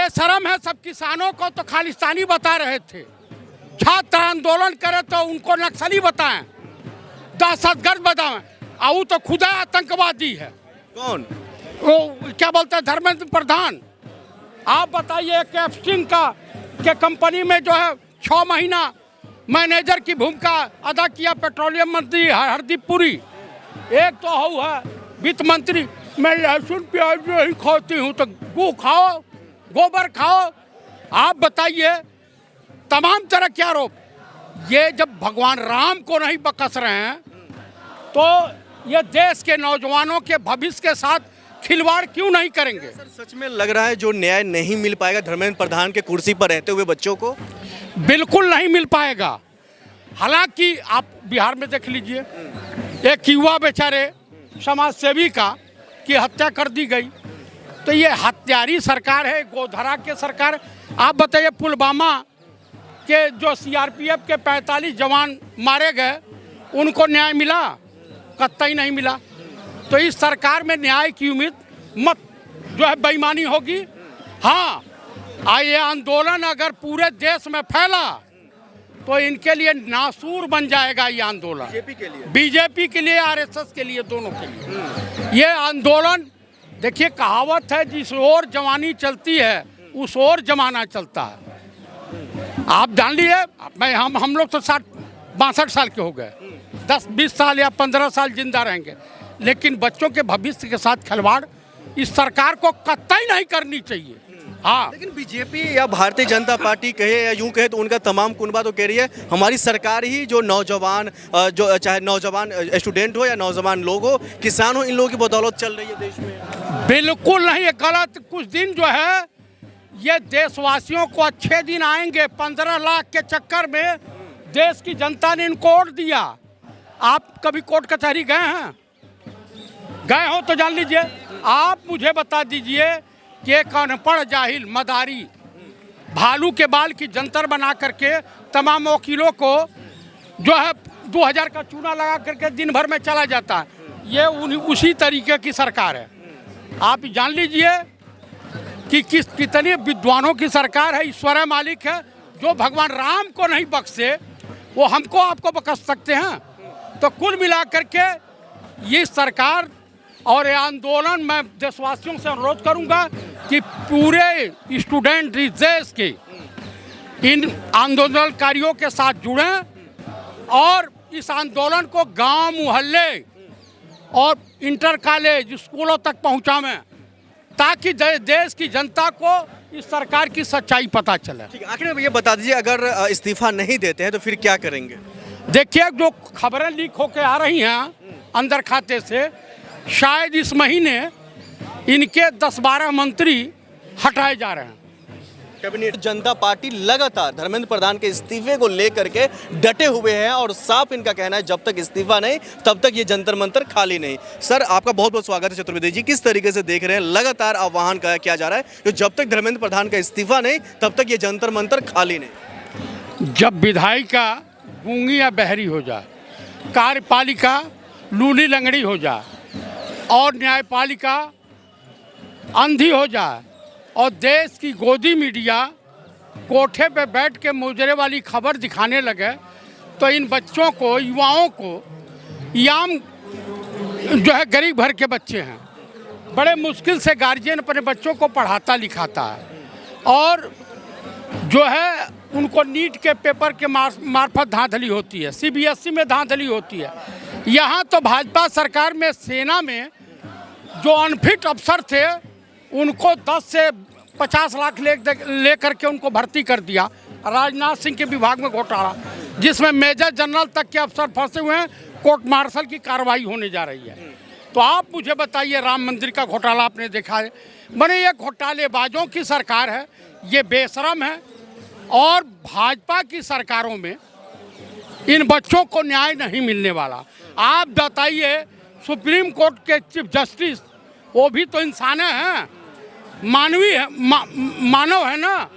बेशरम है, सब किसानों को तो खालिस्तानी बता रहे थे, छात्र आंदोलन करे तो उनको नक्सली बताएं, दहशतगर्द बताएं, और तो खुदा आतंकवादी है। कौन? वो क्या बोलते हैं, धर्मेंद्र प्रधान। आप बताइए कैप्स्टिन का के कंपनी में जो है 6 महीना मैनेजर की भूमिका अदा किया पेट्रोलियम मंत्री हरदीप पुरी। एक तो हूँ है वित्त मंत्री, मैं लहसुन प्याज नहीं खाती हूँ, तो गू खाओ, गोबर खाओ। आप बताइए तमाम तरह के आरोप। ये जब भगवान राम को नहीं बकस रहे हैं तो ये देश के नौजवानों के भविष्य के साथ खिलवाड़ क्यों नहीं करेंगे? सर सच में लग रहा है जो न्याय नहीं मिल पाएगा धर्मेंद्र प्रधान के कुर्सी पर रहते हुए बच्चों को? बिल्कुल नहीं मिल पाएगा। हालांकि आप बिहार में देख लीजिए, एक युवा बेचारे समाज सेवी का की हत्या कर दी गई, तो ये हत्यारी सरकार है, गोधरा के सरकार। आप बताइए पुलवामा के जो सीआरपीएफ के 45 जवान मारे गए, उनको न्याय मिला? कतई नहीं मिला। तो इस सरकार में न्याय की उम्मीद मत, जो है बेईमानी होगी। हाँ, ये आंदोलन अगर पूरे देश में फैला तो इनके लिए नासूर बन जाएगा ये आंदोलन। बीजेपी के लिए, आरएसएस के लिए, दोनों के लिए ये आंदोलन। देखिए कहावत है, जिस ओर जवानी चलती है उस ओर जमाना चलता है। आप जान लिए, हम लोग तो 60-62 साल के हो गए, 10-20 साल या 15 साल जिंदा रहेंगे, लेकिन बच्चों के भविष्य के साथ खिलवाड़ इस सरकार को कतई नहीं करनी चाहिए। हाँ, लेकिन बीजेपी या भारतीय जनता पार्टी कहे या यूं कहे तो उनका तमाम कुनबा तो कह रही है हमारी सरकार ही जो नौजवान, जो चाहे नौजवान स्टूडेंट हो या नौजवान लोग हो, किसान हो, इन लोगों की बदौलत चल रही है देश में। बिल्कुल नहीं, गलत। कुछ दिन जो है ये देशवासियों को अच्छे दिन आएंगे। 15 लाख के चक्कर में देश की जनता ने इनको वोट दिया। आप कभी कोर्ट कचहरी गए हैं? गए हो तो जान लीजिए। आप मुझे बता दीजिए कि एक अनपढ़ जाहिल मदारी भालू के बाल की जंतर बना करके तमाम वकीलों को जो है 2000 का चूना लगा करके दिन भर में चला जाता है, ये उसी तरीके की सरकार है। आप जान लीजिए कि कितने विद्वानों की सरकार है, ईश्वर मालिक है। जो भगवान राम को नहीं बख्शे वो हमको आपको बख्श सकते हैं। तो कुल मिलाकर के ये सरकार और ये आंदोलन, मैं देशवासियों से अनुरोध करूंगा कि पूरे स्टूडेंट इस देश के इन आंदोलनकारियों के साथ जुड़ें और इस आंदोलन को गांव, मोहल्ले और इंटर कॉलेज, स्कूलों तक पहुंचावें, ताकि देश की जनता को इस सरकार की सच्चाई पता चले। ठीक है, आखिर में ये बता दीजिए, अगर इस्तीफा नहीं देते हैं तो फिर क्या करेंगे? देखिए, जो खबरें लीक होकर आ रही हैं अंदर खाते से, शायद इस महीने इनके 10-12 मंत्री हटाए जा रहे हैं। कैबिनेट जनता पार्टी लगातार धर्मेंद्र प्रधान के इस्तीफे को लेकर के डटे हुए हैं और साफ इनका कहना है जब तक इस्तीफा नहीं तब तक ये जंतर मंतर खाली नहीं। सर आपका बहुत बहुत स्वागत है चतुर्वेदी जी। किस तरीके से देख रहे हैं, लगातार आह्वान किया जा रहा है कि जब तक धर्मेंद्र प्रधान का इस्तीफा नहीं तब तक ये जंतर मंतर खाली नहीं? जब विधायिका गूंगी या बहरी हो जाए, कार्यपालिका लूली लंगड़ी हो जाए और न्यायपालिका अंधी हो जाए और देश की गोदी मीडिया कोठे पे बैठ के मुजरे वाली खबर दिखाने लगे, तो इन बच्चों को, युवाओं को, याम जो है गरीब घर के बच्चे हैं, बड़े मुश्किल से गार्जियन अपने बच्चों को पढ़ाता लिखाता है और जो है उनको नीट के पेपर के मार्फत धांधली होती है, सीबीएसई में धांधली होती है। यहाँ तो भाजपा सरकार में सेना में जो अनफिट अफसर थे उनको 10 से 50 लाख ले करके उनको भर्ती कर दिया। राजनाथ सिंह के विभाग में घोटाला, जिसमें मेजर जनरल तक के अफसर फंसे हुए हैं, कोर्ट मार्शल की कार्रवाई होने जा रही है। तो आप मुझे बताइए, राम मंदिर का घोटाला आपने देखा है, बने ये घोटालेबाजों की सरकार है, ये बेशरम है। और भाजपा की सरकारों में इन बच्चों को न्याय नहीं मिलने वाला। आप बताइए, सुप्रीम कोर्ट के चीफ जस्टिस वो भी तो इंसान हैं, मानवीय है, मानव है ना,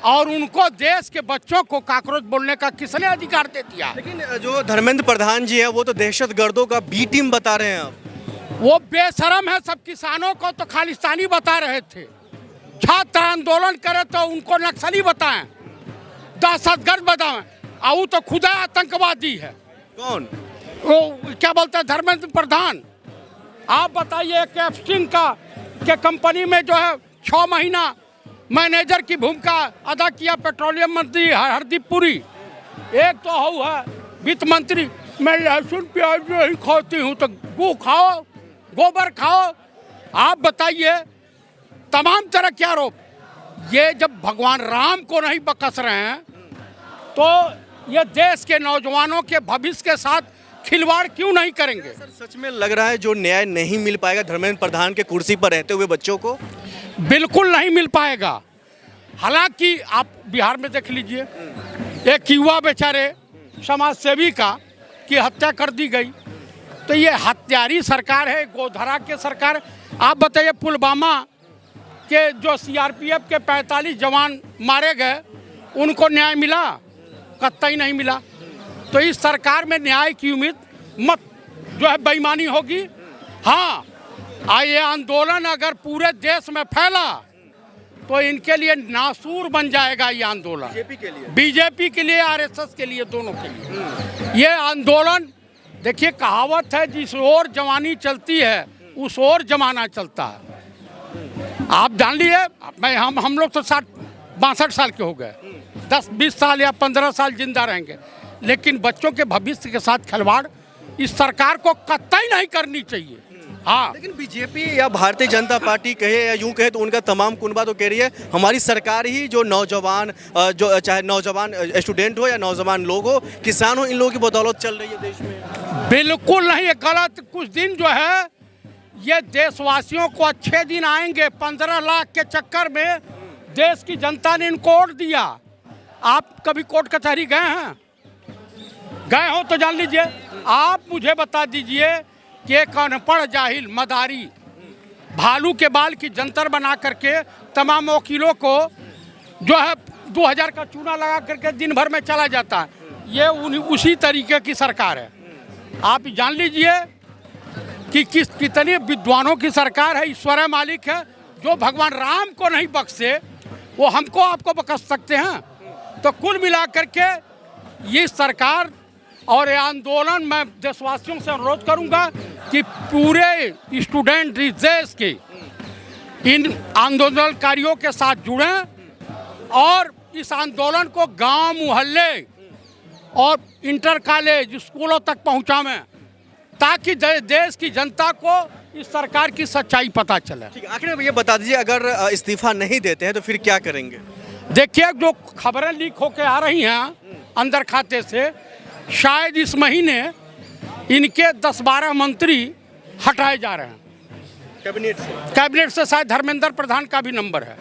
और उनको देश के बच्चों को काकरोच बोलने का किसने अधिकार दे दिया? लेकिन जो धर्मेंद्र प्रधान जी है वो तो दहशतगर्दों का बी टीम बता रहे हैं। आप वो बेशरम है, सब किसानों को तो खालिस्तानी बता रहे थे, छात्र आंदोलन करे तो उनको नक्सली बताएं, दहशतगर्द बताएं, और वो तो खुदा आतंकवादी है। कौन? वो क्या बोलते हैं, धर्मेंद्र प्रधान। आप बताइए कि एफसिन का के कंपनी में जो है 6 महीना मैनेजर की भूमिका अदा किया पेट्रोलियम मंत्री हरदीप पुरी। एक तो हो है वित्त मंत्री, मैं लहसुन प्याज नहीं खाती हूँ, तो गू खाओ, गोबर खाओ। आप बताइए तमाम तरह के आरोप। ये जब भगवान राम को नहीं बकस रहे हैं तो ये देश के नौजवानों के भविष्य के साथ खिलवाड़ क्यों नहीं करेंगे? सर सच में लग रहा है जो न्याय नहीं मिल पाएगा धर्मेंद्र प्रधान के कुर्सी पर रहते हुए बच्चों को? बिल्कुल नहीं मिल पाएगा। हालांकि आप बिहार में देख लीजिए, एक युवा बेचारे समाज सेवी का की हत्या कर दी गई। तो ये हत्यारी सरकार है, गोधरा के सरकार। आप बताइए पुलवामा के जो सीआरपीएफ के 45 जवान मारे गए, उनको न्याय मिला? कतई नहीं मिला। तो इस सरकार में न्याय की उम्मीद मत जो है बेईमानी होगी। हाँ, ये आंदोलन अगर पूरे देश में फैला तो इनके लिए नासूर बन जाएगा ये आंदोलन। बीजेपी के लिए, आरएसएस के लिए, दोनों के लिए ये आंदोलन। देखिए कहावत है, जिस ओर जवानी चलती है उस ओर जमाना चलता है। आप जान लिए, मैं हम लोग तो 60-62 साल के हो गए, 10-20 साल या 15 साल जिंदा रहेंगे, लेकिन बच्चों के भविष्य के साथ खिलवाड़ इस सरकार को कतई नहीं करनी चाहिए। हाँ, लेकिन बीजेपी या भारतीय जनता पार्टी कहे या यूं कहे तो उनका तमाम कुनबा तो कह रही है हमारी सरकार ही जो नौजवान, जो चाहे नौजवान स्टूडेंट हो या नौजवान लोग हो, किसान हो, इन लोगों की बदौलत चल रही है देश में। बिल्कुल नहीं, ये गलत। कुछ दिन जो है ये देशवासियों को अच्छे दिन आएंगे। 15 लाख के चक्कर में देश की जनता ने इनको वोट दिया। आप कभी कोर्ट कचहरी गए हैं? गए हो तो जान लीजिए। आप मुझे बता दीजिए कि एक अनपढ़ जाहिल मदारी भालू के बाल की जंतर बना करके तमाम वकीलों को जो है 2000 का चूना लगा करके दिन भर में चला जाता है। ये उसी तरीके की सरकार है। आप जान लीजिए कि कितने विद्वानों की सरकार है। ईश्वर मालिक है, जो भगवान राम को नहीं बख्शे वो हमको आपको बख्श सकते हैं। तो कुल मिलाकर के ये सरकार और ये आंदोलन, मैं देशवासियों से अनुरोध करूंगा कि पूरे स्टूडेंट इस देश के इन आंदोलनकारियों के साथ जुड़ें और इस आंदोलन को गांव, मोहल्ले और इंटर कॉलेज, स्कूलों तक पहुंचावें, ताकि देश की जनता को इस सरकार की सच्चाई पता चले। ठीक है, आखिर में ये बता दीजिए, अगर इस्तीफा नहीं देते हैं तो फिर क्या करेंगे? देखिए, जो खबरें लीक होकर आ रही हैं अंदर खाते से, शायद इस महीने इनके 10-12 मंत्री हटाए जा रहे हैं कैबिनेट से। शायद धर्मेंद्र प्रधान का भी नंबर है।